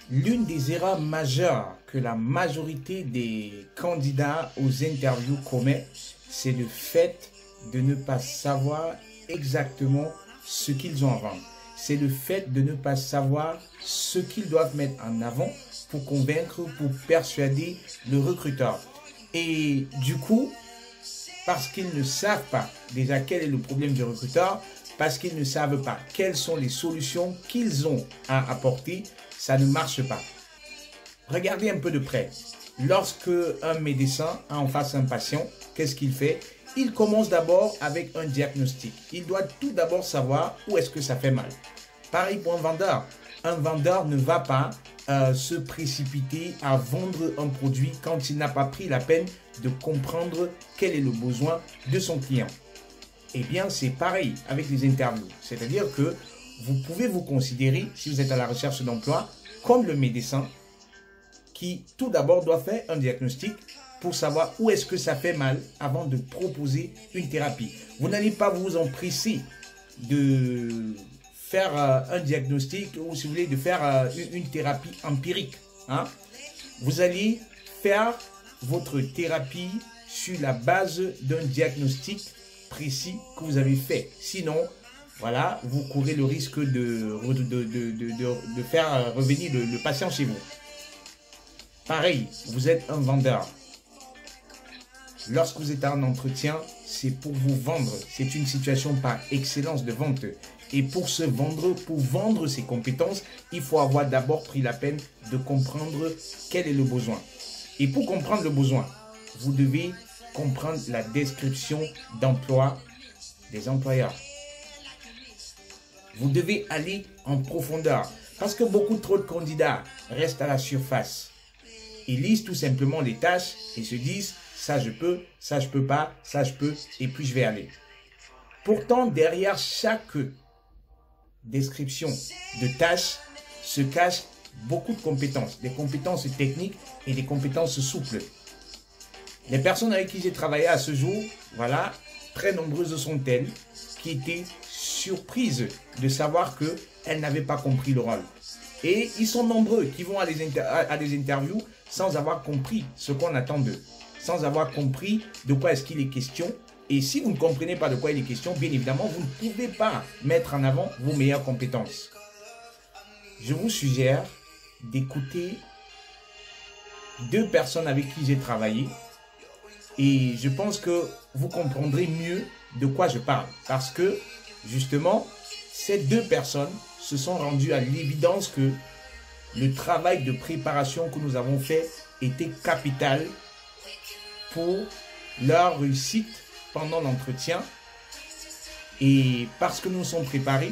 L'une des erreurs majeures que la majorité des candidats aux interviews commet, c'est le fait de ne pas savoir exactement ce qu'ils ont à vendre. C'est le fait de ne pas savoir ce qu'ils doivent mettre en avant pour convaincre, pour persuader le recruteur. Et du coup, parce qu'ils ne savent pas déjà quel est le problème du recruteur, parce qu'ils ne savent pas quelles sont les solutions qu'ils ont à apporter, ça ne marche pas. Regardez un peu de près. Lorsque un médecin a en face un patient, qu'est-ce qu'il fait? Il commence d'abord avec un diagnostic. Il doit tout d'abord savoir où est-ce que ça fait mal. Pareil pour un vendeur. Un vendeur ne va pas se précipiter à vendre un produit quand il n'a pas pris la peine de comprendre quel est le besoin de son client. Eh bien, c'est pareil avec les interviews. C'est-à-dire que vous pouvez vous considérer, si vous êtes à la recherche d'emploi, comme le médecin qui tout d'abord doit faire un diagnostic pour savoir où est-ce que ça fait mal avant de proposer une thérapie. Vous n'allez pas vous empresser de faire un diagnostic ou si vous voulez de faire une thérapie empirique. Hein? Vous allez faire votre thérapie sur la base d'un diagnostic précis que vous avez fait. Sinon, voilà, vous courez le risque de faire revenir le patient chez vous. Pareil, vous êtes un vendeur. Lorsque vous êtes en entretien, c'est pour vous vendre. C'est une situation par excellence de vente. Et pour se vendre, pour vendre ses compétences, il faut avoir d'abord pris la peine de comprendre quel est le besoin. Et pour comprendre le besoin, vous devez comprendre la description d'emploi des employeurs. Vous devez aller en profondeur parce que beaucoup trop de candidats restent à la surface. Ils lisent tout simplement les tâches et se disent ça je peux pas, ça je peux et puis je vais aller. Pourtant, derrière chaque description de tâches se cachent beaucoup de compétences, des compétences techniques et des compétences souples. Les personnes avec qui j'ai travaillé à ce jour, voilà, très nombreuses sont-elles qui étaient surprises de savoir qu'elles n'avaient pas compris le rôle. Et ils sont nombreux qui vont à des interviews sans avoir compris ce qu'on attend d'eux, sans avoir compris de quoi est-ce qu'il est question. Et si vous ne comprenez pas de quoi il est question, bien évidemment, vous ne pouvez pas mettre en avant vos meilleures compétences. Je vous suggère d'écouter 2 personnes avec qui j'ai travaillé et je pense que vous comprendrez mieux de quoi je parle parce que justement, ces 2 personnes se sont rendues à l'évidence que le travail de préparation que nous avons fait était capital pour leur réussite pendant l'entretien. Et parce que nous nous sommes préparés,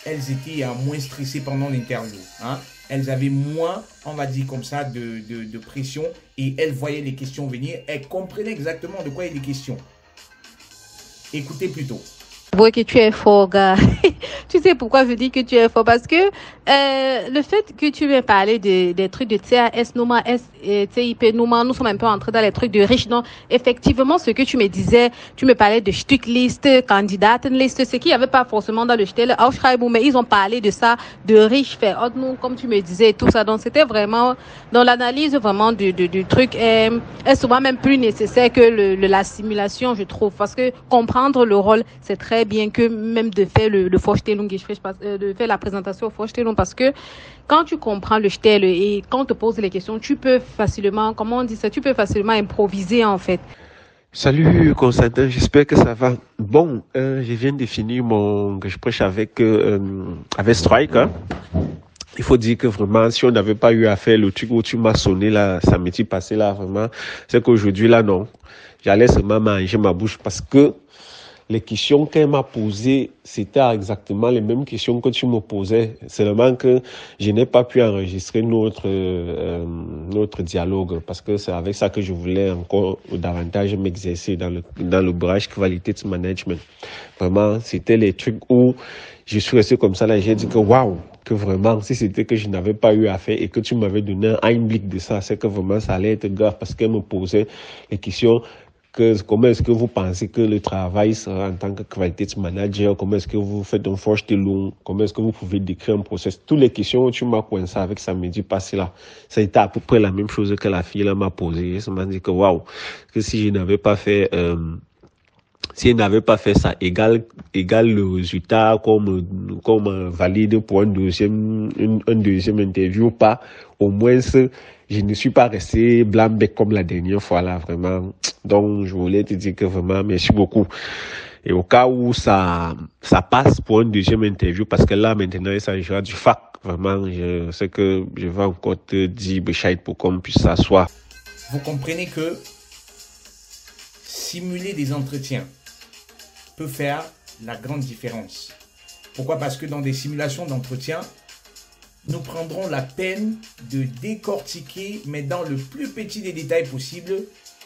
elles étaient moins stressées pendant l'interview. Hein. Elles avaient moins, on va dire comme ça, de pression et elles voyaient les questions venir. Elles comprenaient exactement de quoi il est question. Écoutez plutôt. Oui, que tu es fort, gars. Tu sais pourquoi je dis que tu es fort? Parce que le fait que tu m'aies parlé des trucs de TAS, Noma, TIP, Noma, nous sommes un peu entrés dans les trucs de riches. Donc, effectivement, ce que tu me disais, tu me parlais de Stückliste, Kandidatenliste, ce qu'il n'y avait pas forcément dans le Stelle Ausschreibung, mais ils ont parlé de ça, de riches faits, comme tu me disais, et tout ça. Donc, c'était vraiment, dans l'analyse vraiment du truc, est souvent même plus nécessaire que la simulation, je trouve. Parce que comprendre le rôle, c'est très bien que même de faire le Vorstellung, de faire la présentation au Vorstellung, parce que quand tu comprends le Stelle et quand on te pose les questions, tu peux facilement, comment on dit ça, tu peux facilement improviser en fait. Salut Constantin, j'espère que ça va. Bon, je viens de finir que je prêche avec Strike. Hein. Il faut dire que vraiment, si on n'avait pas eu à faire le truc où tu m'as sonné là, samedi passé là, vraiment, c'est qu'aujourd'hui là, non. J'allais seulement manger ma bouche parce que les questions qu'elle m'a posées, c'était exactement les mêmes questions que tu me posais. Seulement que je n'ai pas pu enregistrer notre dialogue parce que c'est avec ça que je voulais encore davantage m'exercer dans le branche quality management. Vraiment, c'était les trucs où je suis resté comme ça là, j'ai dit que waouh, que vraiment, si c'était que je n'avais pas eu à faire et que tu m'avais donné un Einblick de ça, c'est que vraiment ça allait être grave parce qu'elle me posait les questions comment est-ce que vous pensez que le travail sera en tant que quality manager, comment est-ce que vous faites un Vorstellung, comment est-ce que vous pouvez décrire un process. Toutes les questions où tu m'as coincé avec samedi passé là, ça a été à peu près la même chose que la fille là m'a posé. Ça m'a dit que waouh, que si je n'avais pas fait si elle n'avait pas fait ça, égal le résultat comme valide pour un deuxième interview ou pas, au moins je ne suis pas resté blanc-bec comme la dernière fois là, vraiment. Donc, je voulais te dire que vraiment, merci beaucoup. Et au cas où ça passe pour une deuxième interview, parce que là, maintenant, il s'agira du fac. Vraiment, je sais que je vais encore te dire, Béchaïd, pour qu'on puisse s'asseoir. Vous comprenez que simuler des entretiens peut faire la grande différence. Pourquoi? Parce que dans des simulations d'entretien, nous prendrons la peine de décortiquer, mais dans le plus petit des détails possible,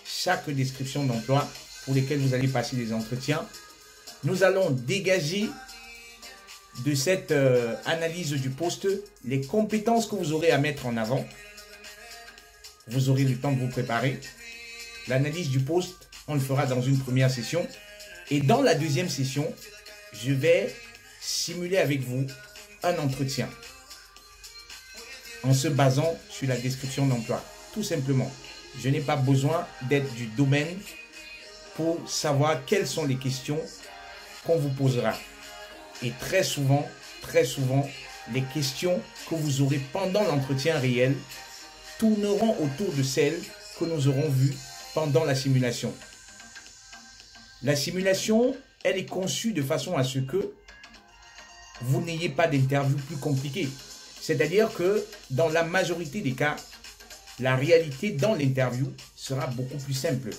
chaque description d'emploi pour lesquelles vous allez passer des entretiens. Nous allons dégager de cette analyse du poste les compétences que vous aurez à mettre en avant. Vous aurez le temps de vous préparer. L'analyse du poste, on le fera dans une première session. Et dans la deuxième session, je vais simuler avec vous un entretien en se basant sur la description d'emploi. Tout simplement, je n'ai pas besoin d'être du domaine pour savoir quelles sont les questions qu'on vous posera. Et très souvent, les questions que vous aurez pendant l'entretien réel tourneront autour de celles que nous aurons vues pendant la simulation. La simulation, elle est conçue de façon à ce que vous n'ayez pas d'interview plus compliquée. C'est-à-dire que dans la majorité des cas, la réalité dans l'interview sera beaucoup plus simple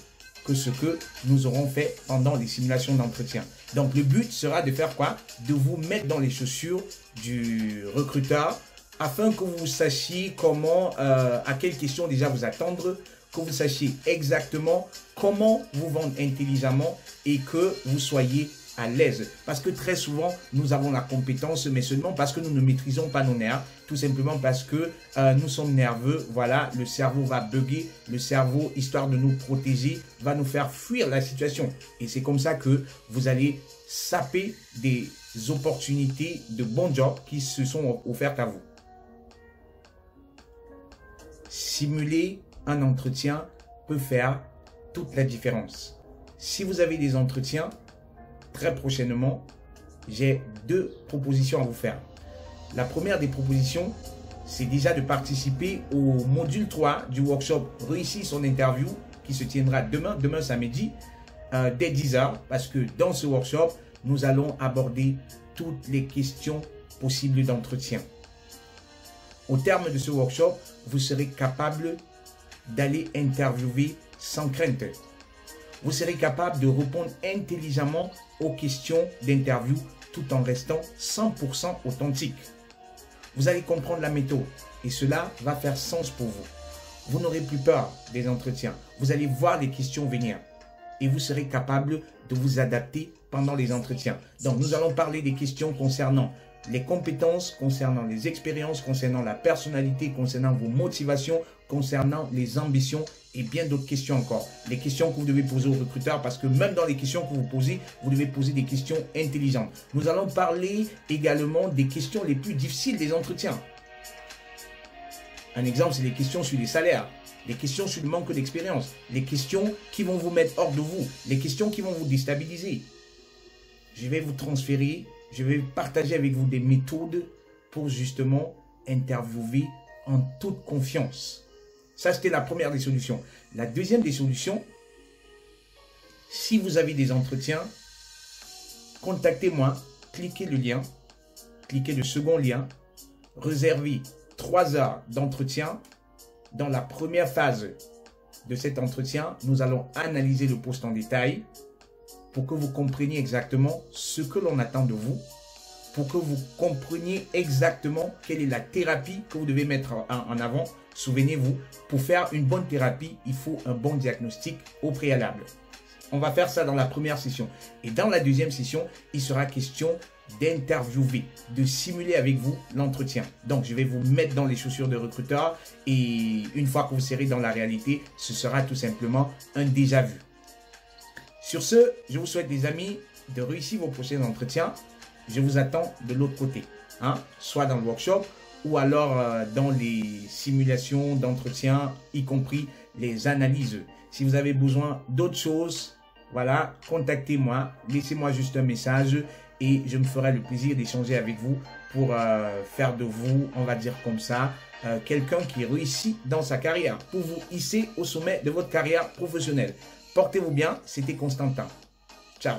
que ce que nous aurons fait pendant les simulations d'entretien. Donc le but sera de faire quoi? De vous mettre dans les chaussures du recruteur afin que vous sachiez comment, à quelles questions déjà vous attendre, que vous sachiez exactement comment vous vendre intelligemment et que vous soyez à l'aise. Parce que très souvent, nous avons la compétence, mais seulement parce que nous ne maîtrisons pas nos nerfs. Tout simplement parce que nous sommes nerveux. Voilà, le cerveau va bugger. Le cerveau, histoire de nous protéger, va nous faire fuir la situation. Et c'est comme ça que vous allez saper des opportunités de bons jobs qui se sont offertes à vous. Simuler un entretien peut faire toute la différence. Si vous avez des entretiens, très prochainement, j'ai 2 propositions à vous faire. La première des propositions, c'est déjà de participer au module 3 du workshop Réussir son interview qui se tiendra demain samedi, dès 10h, parce que dans ce workshop, nous allons aborder toutes les questions possibles d'entretien. Au terme de ce workshop, vous serez capable d'aller interviewer sans crainte. Vous serez capable de répondre intelligemment aux questions d'interview tout en restant 100% authentique. Vous allez comprendre la méthode et cela va faire sens pour vous. Vous n'aurez plus peur des entretiens. Vous allez voir les questions venir et vous serez capable de vous adapter pendant les entretiens. Donc, nous allons parler des questions concernant les compétences, concernant les expériences, concernant la personnalité, concernant vos motivations, concernant les ambitions et bien d'autres questions encore. Les questions que vous devez poser aux recruteurs parce que même dans les questions que vous posez, vous devez poser des questions intelligentes. Nous allons parler également des questions les plus difficiles des entretiens. Un exemple, c'est les questions sur les salaires, les questions sur le manque d'expérience, les questions qui vont vous mettre hors de vous, les questions qui vont vous déstabiliser. Je vais vous transférer, je vais partager avec vous des méthodes pour justement interviewer en toute confiance. Ça, c'était la première des solutions. La deuxième des solutions, si vous avez des entretiens, contactez-moi, cliquez le lien, cliquez le second lien, réservez 3 heures d'entretien. Dans la première phase de cet entretien, nous allons analyser le poste en détail pour que vous compreniez exactement ce que l'on attend de vous, pour que vous compreniez exactement quelle est la thérapie que vous devez mettre en avant. Souvenez-vous, pour faire une bonne thérapie, il faut un bon diagnostic au préalable. On va faire ça dans la première session. Et dans la deuxième session, il sera question d'interviewer, de simuler avec vous l'entretien. Donc, je vais vous mettre dans les chaussures de recruteur et une fois que vous serez dans la réalité, ce sera tout simplement un déjà vu. Sur ce, je vous souhaite, les amis, de réussir vos prochains entretiens. Je vous attends de l'autre côté, hein, soit dans le workshop ou alors dans les simulations d'entretien, y compris les analyses. Si vous avez besoin d'autres choses, voilà, contactez-moi, laissez-moi juste un message et je me ferai le plaisir d'échanger avec vous pour faire de vous, on va dire comme ça, quelqu'un qui réussit dans sa carrière, pour vous hisser au sommet de votre carrière professionnelle. Portez-vous bien, c'était Constantin. Ciao.